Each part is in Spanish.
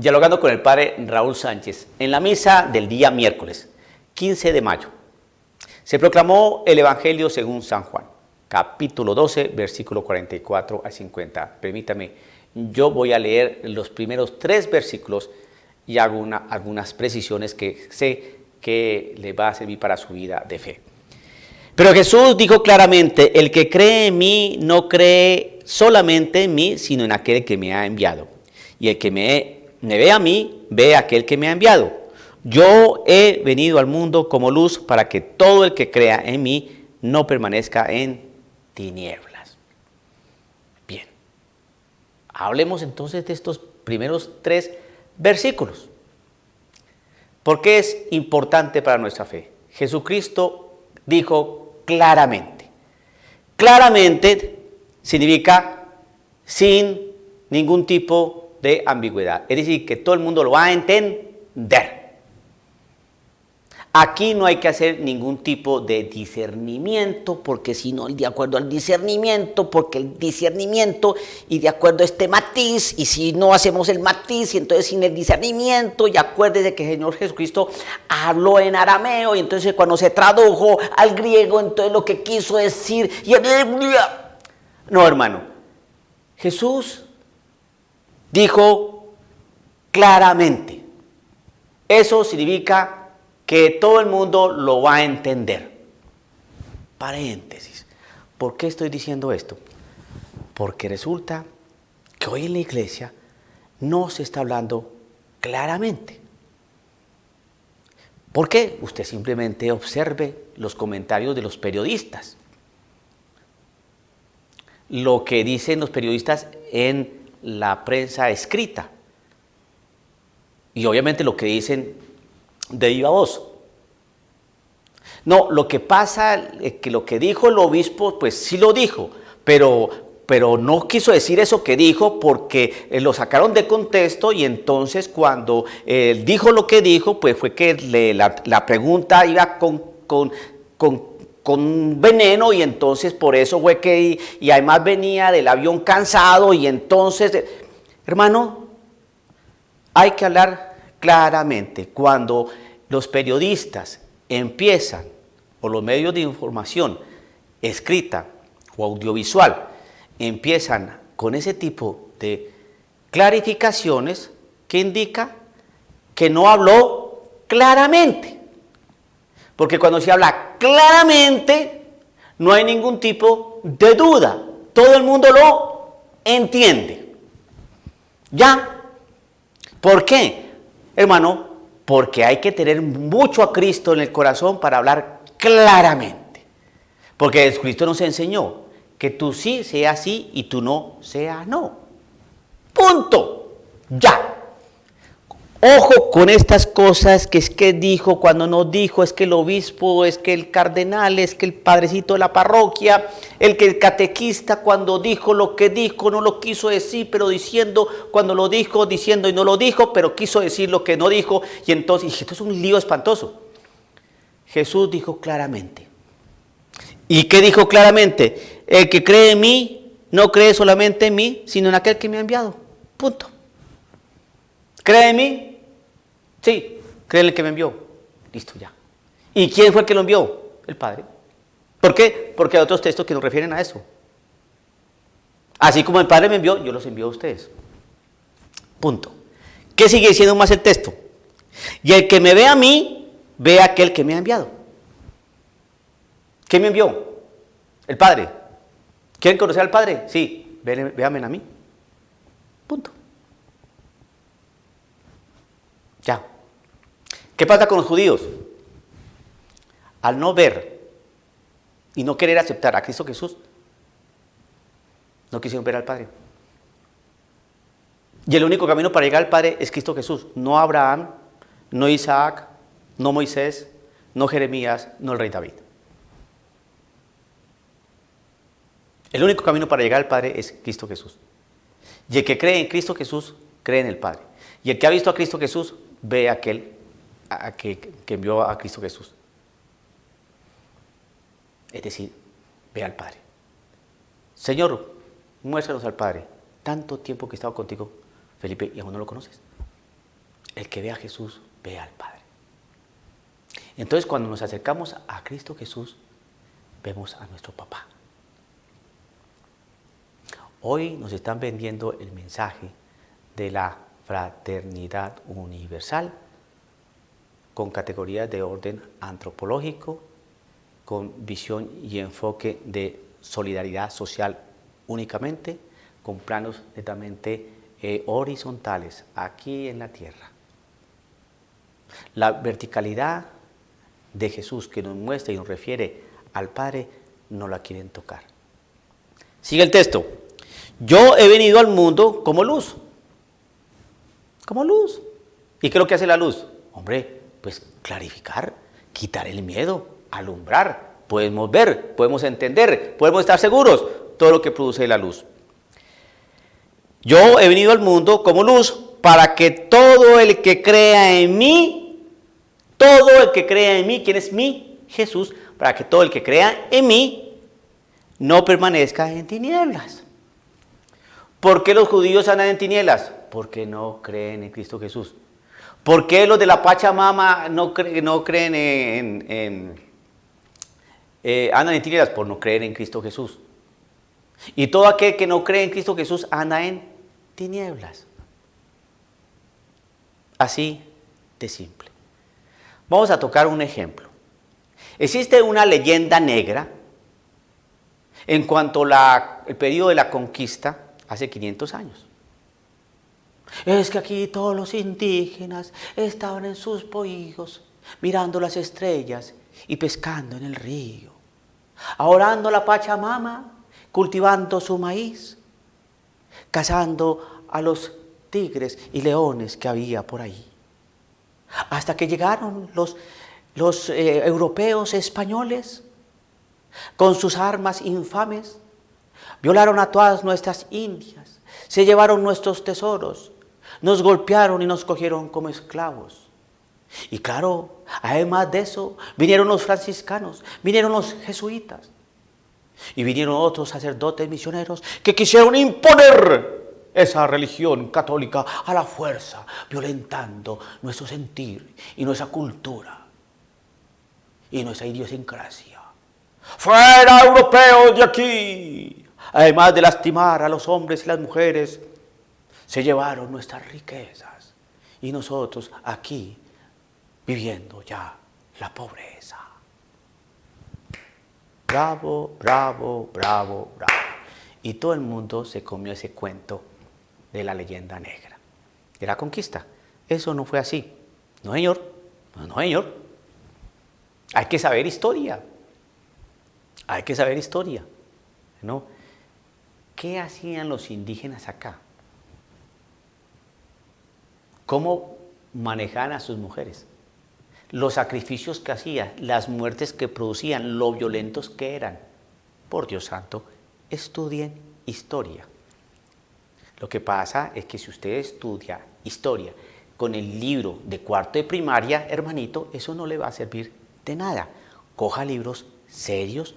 Dialogando con el padre Raúl Sánchez, en la misa del día miércoles, 15 de mayo, se proclamó el Evangelio según San Juan, capítulo 12, versículo 44 al 50. Permítame, yo voy a leer los primeros 3 versículos y hago algunas precisiones que sé que le va a servir para su vida de fe. Pero Jesús dijo claramente, el que cree en mí no cree solamente en mí, sino en aquel que me ha enviado. Y el que me ve a mí, ve a aquel que me ha enviado. Yo he venido al mundo como luz para que todo el que crea en mí no permanezca en tinieblas. Bien, hablemos entonces de estos primeros 3 versículos. ¿Por qué es importante para nuestra fe? Jesucristo dijo claramente. Claramente significa sin ningún tipo de ambigüedad. Es decir, que todo el mundo lo va a entender. Aquí no hay que hacer ningún tipo de discernimiento, porque si no, de acuerdo al discernimiento, porque el discernimiento y de acuerdo a este matiz, y si no hacemos el matiz, y entonces sin el discernimiento, y acuérdese que el Señor Jesucristo habló en arameo, y entonces cuando se tradujo al griego, entonces lo que quiso decir, no, hermano, Jesús dijo claramente. Eso significa que todo el mundo lo va a entender. Paréntesis. ¿Por qué estoy diciendo esto? Porque resulta que hoy en la iglesia no se está hablando claramente. ¿Por qué? Usted simplemente observe los comentarios de los periodistas. Lo que dicen los periodistas en la prensa escrita y obviamente lo que dicen de viva voz. No, lo que pasa es que lo que dijo el obispo, pues sí lo dijo, pero no quiso decir eso que dijo porque lo sacaron de contexto y entonces cuando dijo lo que dijo, pues fue que la pregunta iba con veneno y entonces por eso fue que, y además venía del avión cansado y entonces, hermano, hay que hablar claramente. Cuando los periodistas empiezan, o los medios de información, escrita o audiovisual, empiezan con ese tipo de clarificaciones, que indica que no habló claramente. Porque cuando se habla claramente, no hay ningún tipo de duda. Todo el mundo lo entiende. ¿Ya? ¿Por qué? Hermano, porque hay que tener mucho a Cristo en el corazón para hablar claramente. Porque Jesucristo nos enseñó que tú sí sea sí y tú no sea no. Punto. Ya. Ojo con estas cosas, que es que dijo, cuando no dijo, es que el obispo, es que el cardenal, es que el padrecito de la parroquia, el catequista cuando dijo lo que dijo, no lo quiso decir, pero diciendo, cuando lo dijo, diciendo y no lo dijo, pero quiso decir lo que no dijo, y entonces, esto es un lío espantoso. Jesús dijo claramente. ¿Y qué dijo claramente? El que cree en mí, no cree solamente en mí, sino en aquel que me ha enviado. Punto. ¿Cree en mí? Sí, cree en el que me envió. Listo, ya. ¿Y quién fue el que lo envió? El Padre. ¿Por qué? Porque hay otros textos que nos refieren a eso. Así como el Padre me envió, yo los envío a ustedes. Punto. ¿Qué sigue diciendo más el texto? Y el que me ve a mí, ve a aquel que me ha enviado. ¿Quién me envió? El Padre. ¿Quieren conocer al Padre? Sí, véanme a mí. Punto. Ya. ¿Qué pasa con los judíos? Al no ver y no querer aceptar a Cristo Jesús, no quisieron ver al Padre. Y el único camino para llegar al Padre es Cristo Jesús. No Abraham, no Isaac, no Moisés, no Jeremías, no el rey David. El único camino para llegar al Padre es Cristo Jesús. Y el que cree en Cristo Jesús, cree en el Padre. Y el que ha visto a Cristo Jesús, ve a aquel que envió a Cristo Jesús. Es decir, ve al Padre. Señor, muéstranos al Padre. Tanto tiempo que he estado contigo, Felipe, y aún no lo conoces. El que ve a Jesús, ve al Padre. Entonces, cuando nos acercamos a Cristo Jesús, vemos a nuestro papá. Hoy nos están vendiendo el mensaje de la fraternidad universal con categorías de orden antropológico, con visión y enfoque de solidaridad social únicamente, con planos netamente horizontales aquí en la tierra. La verticalidad de Jesús que nos muestra y nos refiere al Padre no la quieren tocar. Sigue el texto. Yo he venido al mundo como luz. Como luz. ¿Y qué es lo que hace la luz? Hombre, pues clarificar, quitar el miedo, alumbrar. Podemos ver, podemos entender, podemos estar seguros. Todo lo que produce la luz. Yo he venido al mundo como luz para que todo el que crea en mí, todo el que crea en mí, ¿quién es mí? Jesús, para que todo el que crea en mí no permanezca en tinieblas. ¿Por qué los judíos andan en tinieblas? Porque no creen en Cristo Jesús. ¿Por qué los de la Pachamama no creen andan en tinieblas? Por no creer en Cristo Jesús. Y todo aquel que no cree en Cristo Jesús anda en tinieblas. Así de simple. Vamos a tocar un ejemplo. Existe una leyenda negra en cuanto al periodo de la conquista hace 500 años. Es que aquí todos los indígenas estaban en sus pohigos, mirando las estrellas y pescando en el río, adorando a la Pachamama, cultivando su maíz, cazando a los tigres y leones que había por ahí. Hasta que llegaron los europeos españoles con sus armas infames, violaron a todas nuestras indias, se llevaron nuestros tesoros, nos golpearon y nos cogieron como esclavos. Y claro, además de eso, vinieron los franciscanos, vinieron los jesuitas y vinieron otros sacerdotes misioneros que quisieron imponer esa religión católica a la fuerza, violentando nuestro sentir y nuestra cultura y nuestra idiosincrasia. ¡Fuera, europeos de aquí! Además de lastimar a los hombres y las mujeres, se llevaron nuestras riquezas y nosotros aquí viviendo ya la pobreza. Bravo, bravo, bravo, bravo. Y todo el mundo se comió ese cuento de la leyenda negra, de la conquista. Eso no fue así. No, señor. No, señor. Hay que saber historia. Hay que saber historia. ¿No? ¿Qué hacían los indígenas acá? ¿Cómo manejaban a sus mujeres? Los sacrificios que hacían, las muertes que producían, lo violentos que eran. Por Dios santo, estudien historia. Lo que pasa es que si usted estudia historia con el libro de cuarto de primaria, hermanito, eso no le va a servir de nada. Coja libros serios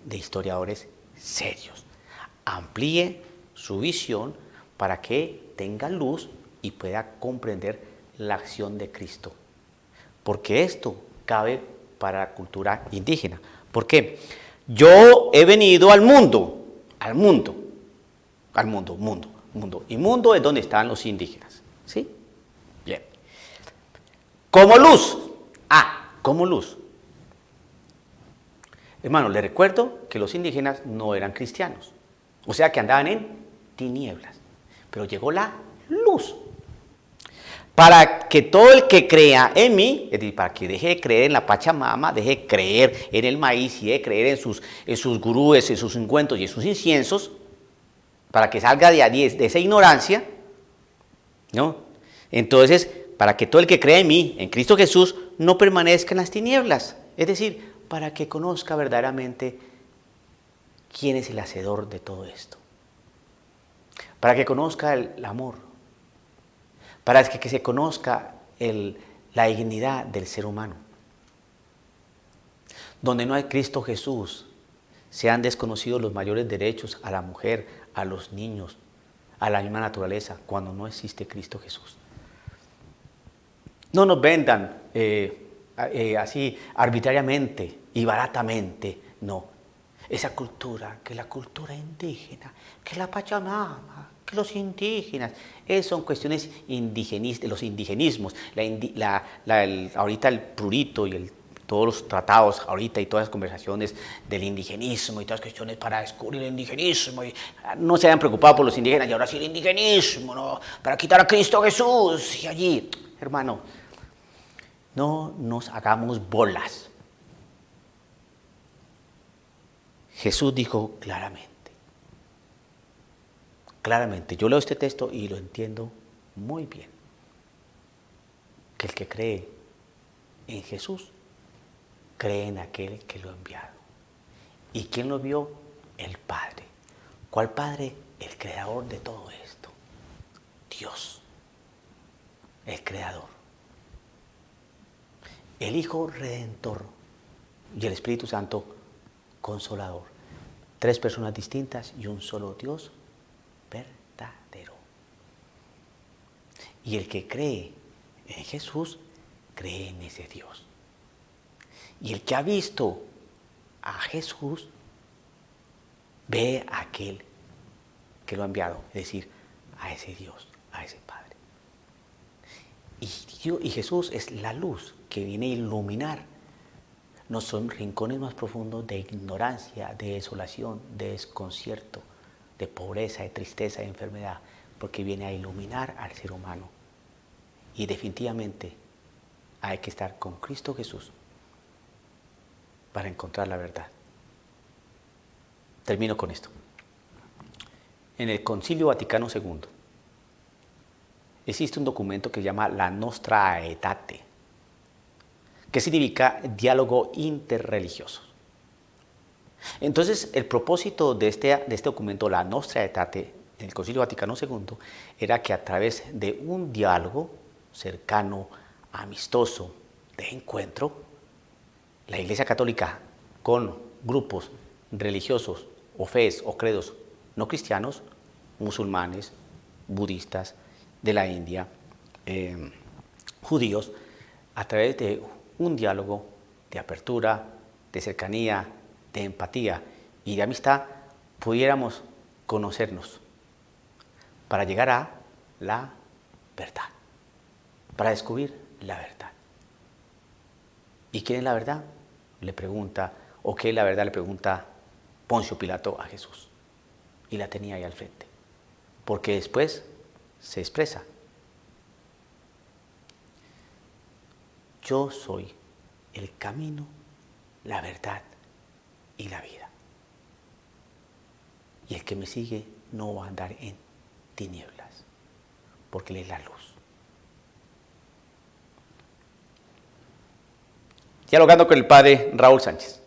de historiadores serios. Amplíe su visión para que tenga luz y pueda comprender la acción de Cristo. Porque esto cabe para la cultura indígena. ¿Por qué? Yo he venido al mundo. Y mundo es donde están los indígenas. ¿Sí? Bien. Como luz. Como luz. Hermano, le recuerdo que los indígenas no eran cristianos. O sea que andaban en tinieblas. Pero llegó la luz. Para que todo el que crea en mí, es decir, para que deje de creer en la Pachamama, deje de creer en el maíz y deje de creer en sus gurúes, en sus ungüentos y en sus inciensos, para que salga de esa ignorancia, ¿no? Entonces, para que todo el que crea en mí, en Cristo Jesús, no permanezca en las tinieblas. Es decir, para que conozca verdaderamente quién es el hacedor de todo esto. Para que conozca el amor. Para que se conozca la dignidad del ser humano. Donde no hay Cristo Jesús, se han desconocido los mayores derechos a la mujer, a los niños, a la misma naturaleza, cuando no existe Cristo Jesús. No nos vendan así arbitrariamente y baratamente, no. Esa cultura, que la cultura indígena, que la Pachamama, que los indígenas, son cuestiones indigenistas, los indigenismos. Ahorita el prurito y todos los tratados ahorita y todas las conversaciones del indigenismo y todas las cuestiones para descubrir el indigenismo. Y no se hayan preocupado por los indígenas y ahora sí el indigenismo, ¿no? Para quitar a Cristo Jesús. Y allí, hermano, no nos hagamos bolas. Jesús dijo claramente, yo leo este texto y lo entiendo muy bien, que el que cree en Jesús, cree en aquel que lo ha enviado. ¿Y quién lo vio? El Padre. ¿Cuál Padre? El creador de todo esto. Dios, el creador. El Hijo Redentor y el Espíritu Santo Consolador. 3 personas distintas y un solo Dios verdadero. Y el que cree en Jesús, cree en ese Dios. Y el que ha visto a Jesús, ve a aquel que lo ha enviado, es decir, a ese Dios, a ese Padre. Y Jesús es la luz que viene a iluminar nuestros rincones más profundos de ignorancia, de desolación, de desconcierto, de pobreza, de tristeza, de enfermedad, porque viene a iluminar al ser humano. Y definitivamente hay que estar con Cristo Jesús para encontrar la verdad. Termino con esto. En el Concilio Vaticano II existe un documento que se llama la Nostra Aetate, que significa diálogo interreligioso. Entonces, el propósito de este documento, la Nostra Aetate, en el Concilio Vaticano II, era que a través de un diálogo cercano, amistoso, de encuentro, la Iglesia Católica con grupos religiosos o fees o credos no cristianos, musulmanes, budistas, de la India, judíos, a través de un diálogo de apertura, de cercanía, de empatía y de amistad, pudiéramos conocernos para llegar a la verdad, para descubrir la verdad. ¿Y quién es la verdad? Le pregunta, o qué es la verdad, le pregunta Poncio Pilato a Jesús. Y la tenía ahí al frente. Porque después se expresa: yo soy el camino, la verdad y la vida. Y el que me sigue no va a andar en tinieblas, porque Él es la luz. Dialogando con el padre Raúl Sánchez.